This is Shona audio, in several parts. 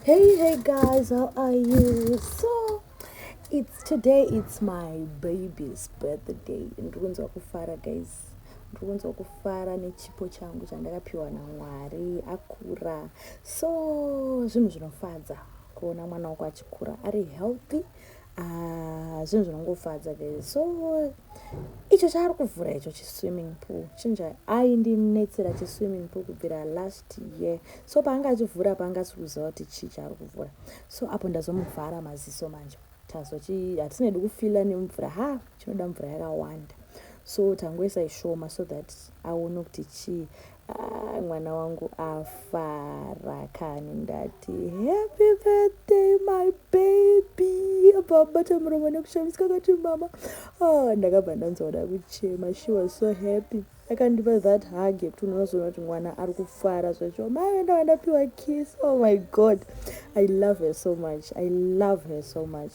Hey guys, how are you? So it's my baby's birthday. Ndikuunzwa kufara guys. Ndikuunzwa kufara nechipo changu chandakapiwa naMwari akura. So zvinhu zvinofadza kuona mwana wako achikura ari healthy. Zvinhu zvinongofadza guys. So icho chaari kuvhura icho chiswimming pool chinja aindinetsera chiswimming pool kubvira last year. So paanga achivhura paangasi kuziva kuti chii chaari kuvhura. So apo ndazomuvhara maziso manje hatisingadi kufila nemvura chinoda mvura yakawanda. So tangoisa ishoma so that aone kuti chii. Mwana wangu afara kani ndati happy birthday my baby. Ababata muromo nekushamisika kati mama. Ndakabva ndanzoda kuchema. She was so happy. Akandipa that hug yekuti unozoona kuti mwana ari kufara zvacho. Mai ndapiwa kiss. Oh my god. I love her so much. I love her so much.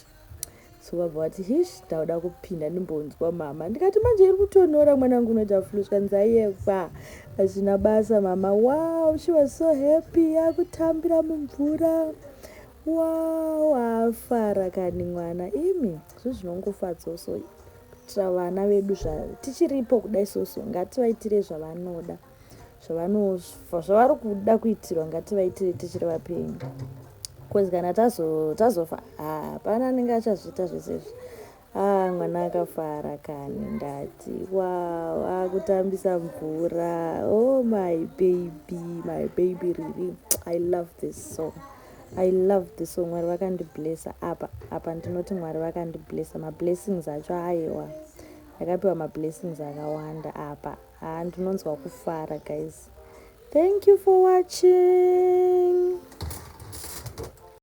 So vabva vati hish ndauda kupinda ndimbonzwa mama. Ndikati manje iri kutonhora mwanangu unoita flusha nzaiyefa. Hazvina basa mama. Wow, she was so happy. Akutambira mumvura. Wow, afara kani mwana. Imi zvinongofadza so kuitira vana vedu tichiripo kudai soso ngativaitire zvavanoda. Zvavari kuda kuitirwa ngativaitire tichiri vapenyu. Because kana tazofa hapana anenge achazviita zvese izvi. Mwana akafara kani ndati wow, akutambisa mvura. Oh my baby really. I love this song. Mwari vakandiblessa apa ndinoti Mwari vakandiblessa. Mablessings acho aiwa ndakapiwa mablessings akawanda apa. Ndinonzwa kufara guys. Thank you for watching.